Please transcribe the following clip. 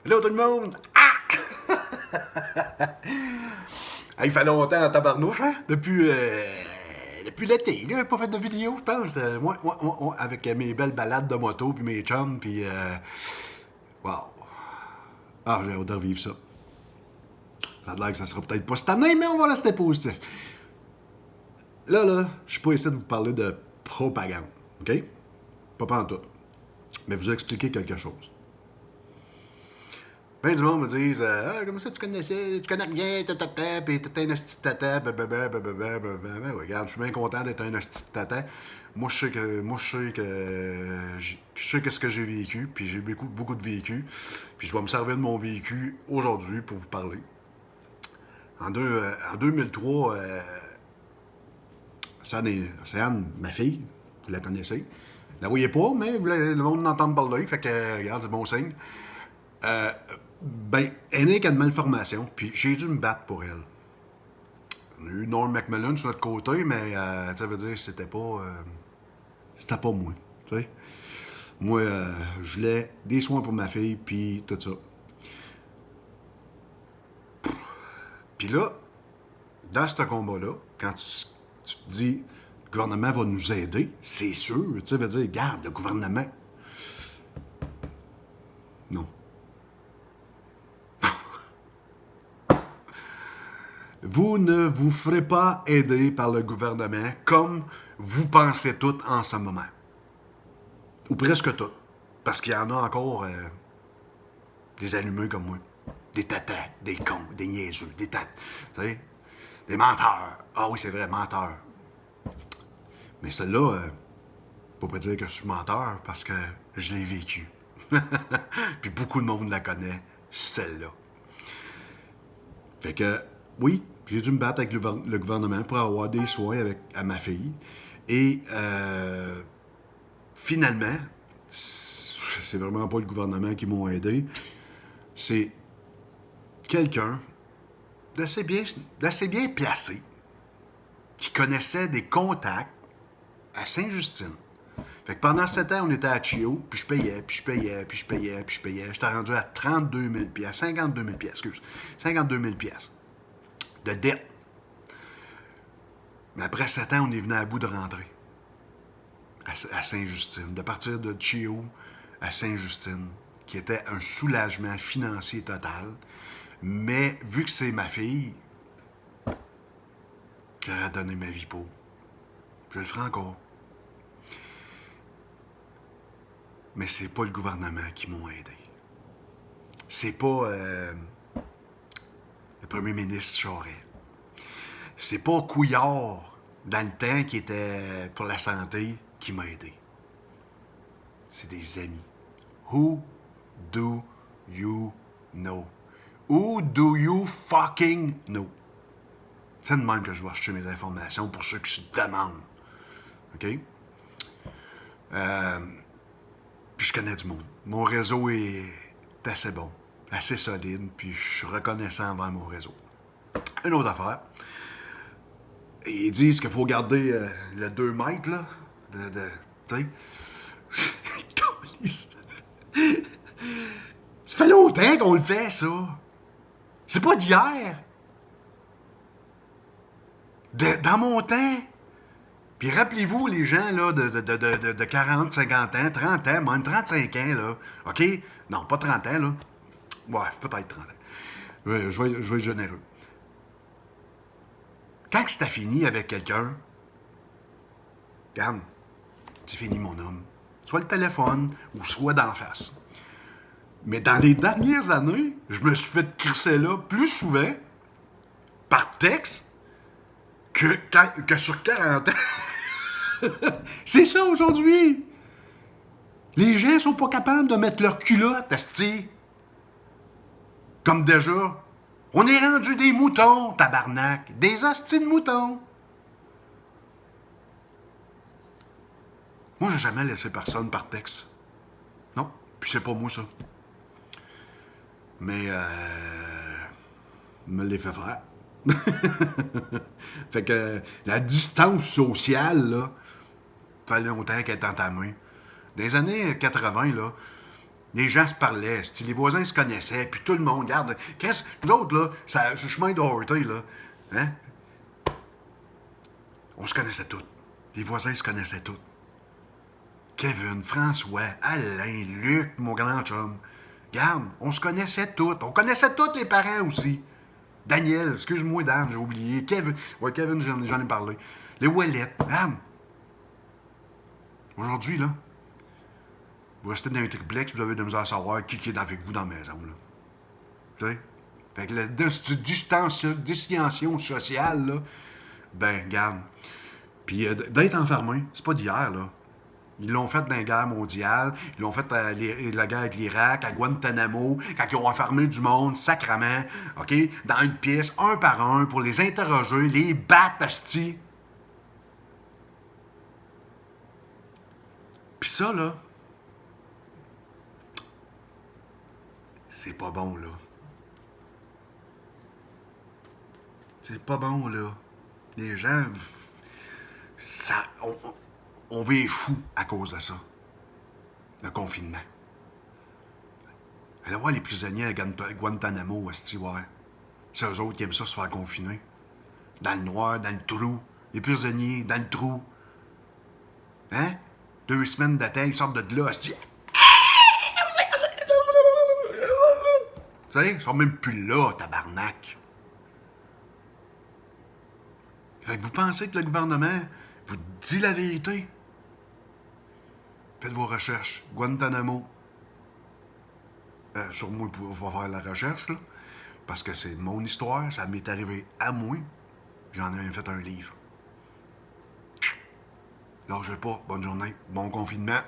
Hello tout le monde! Ah! Il fait longtemps en tabarnouche, hein? Depuis l'été, là, j'ai pas fait de vidéo, je pense. Moi, avec mes belles balades de moto, puis mes chums, puis... Wow! Ah, j'ai hâte de revivre ça. Ça a l'air que ça sera peut-être pas cette année, mais on va rester positif. Là, je suis pas ici de vous parler de propagande, OK? Pas en tout. Mais vous expliquer quelque chose. Ben du monde me disent comment ça tu connaissais, tu connais rien, tata, pis t'es un asti de tata, ben regarde, je suis bien content d'être un asti de tata. Je sais qu'est-ce que j'ai vécu, puis j'ai beaucoup de vécu, puis je vais me servir de mon vécu aujourd'hui pour vous parler. En 2003, c'est Anne, ma fille, vous la connaissez. Vous la voyez pas, mais le monde entend parler, fait que, regarde, c'est bon signe. Elle est née qu'à une malformation, puis j'ai dû me battre pour elle. On a eu Norm Macmillan sur notre côté, mais ça veut dire que c'était pas moi, tu sais. Moi, je voulais des soins pour ma fille, puis tout ça. Puis là, dans ce combat-là, quand tu te dis le gouvernement va nous aider, c'est sûr, tu sais, veut dire, regarde, le gouvernement. Non. Vous ne vous ferez pas aider par le gouvernement comme vous pensez tout en ce moment. Ou presque tout. Parce qu'il y en a encore des allumés comme moi. Des tatas, des cons, des niaiseux, des tatas. Tu sais? Des menteurs. Ah oui, c'est vrai, menteurs. Mais celle-là, faut pas dire que je suis menteur parce que je l'ai vécu. Puis beaucoup de monde la connaît, celle-là. Fait que, oui, j'ai dû me battre avec le gouvernement pour avoir des soins à ma fille. Et finalement, c'est vraiment pas le gouvernement qui m'a aidé. C'est quelqu'un d'assez bien placé qui connaissait des contacts à Sainte-Justine. Fait que pendant 7 ans, on était à Chio, puis je payais. J'étais rendu à 32 000 piastres, 52 000 piastres, excuse. 52 000 piastres de dette. Mais après 7 ans, on est venu à bout de rentrer à Sainte-Justine, de partir de Chio à Sainte-Justine, qui était un soulagement financier total. Mais vu que c'est ma fille, j'aurais donné ma vie pour. Je le ferai encore. Mais c'est pas le gouvernement qui m'a aidé. C'est pas le premier ministre Charest. C'est pas Couillard, dans le temps, qui était pour la santé, qui m'a aidé. C'est des amis. Who do you know? Who do you fucking know? C'est de même que je vais acheter mes informations pour ceux qui se demandent. OK? Puis je connais du monde. Mon réseau est assez bon, assez solide, puis je suis reconnaissant envers mon réseau. Une autre affaire. Ils disent qu'il faut garder le 2 mètres, là. Tu sais. Ça fait longtemps qu'on le fait, ça. C'est pas d'hier. Dans mon temps. Puis rappelez-vous, les gens là, de 40, 50 ans, 30 ans, même 35 ans, là. OK? Non, pas 30 ans, là. Ouais, peut-être 30 ans. Je vais être généreux. Quand c'était fini avec quelqu'un, regarde, c'est fini, mon homme. Soit le téléphone ou soit d'en face. Mais dans les dernières années, je me suis fait crisser là plus souvent par texte que sur 40 ans. C'est ça aujourd'hui. Les gens sont pas capables de mettre leur culotte, asti. Comme déjà. On est rendu des moutons, tabarnak. Des astis de moutons. Moi, j'ai jamais laissé personne par texte. Non, puis c'est pas moi, ça. Mais, me l'ai fait faire. Fait que la distance sociale, là, ça fait longtemps qu'elle est entamée. Dans les années 80, là, Les gens se parlaient, les voisins se connaissaient, puis tout le monde, regarde, nous autres, là, sur le chemin d'Horty, là, hein, on se connaissait tous. Les voisins se connaissaient tous. Kevin, François, Alain, Luc, mon grand chum. Regarde, on se connaissait tous. On connaissait tous les parents aussi. Daniel, excuse-moi Dan, j'ai oublié. Kevin, ouais, Kevin, j'en ai parlé. Les Ouellettes, regarde. Aujourd'hui, là, vous restez dans un triplex, vous avez de misère à savoir qui est avec vous dans la maison, là. Tu sais? Fait que la distanciation sociale, là, ben, regarde. Puis d'être enfermé, c'est pas d'hier, là. Ils l'ont fait dans la guerre mondiale, ils l'ont fait la guerre avec l'Irak, à Guantanamo, quand ils ont enfermé du monde, sacrement, OK, dans une pièce, un par un, pour les interroger, les battre, asti. Puis ça, là, c'est pas bon, là. C'est pas bon, là. Les gens, ça, on vit fou à cause de ça. Le confinement. Allez voir les prisonniers à Guantanamo, esti, ouais. C'est eux autres qui aiment ça se faire confiner. Dans le noir, dans le trou. Les prisonniers, dans le trou. Hein? 2 semaines d'attente, ils sortent de là, esti. Tu sais, ils sont même plus là, tabarnak. Fait que vous pensez que le gouvernement vous dit la vérité? Faites vos recherches. Guantanamo. Sur moi, vous pouvez faire la recherche, là. Parce que c'est mon histoire, ça m'est arrivé à moi. J'en ai même fait un livre. Lâchez pas. Bonne journée. Bon confinement.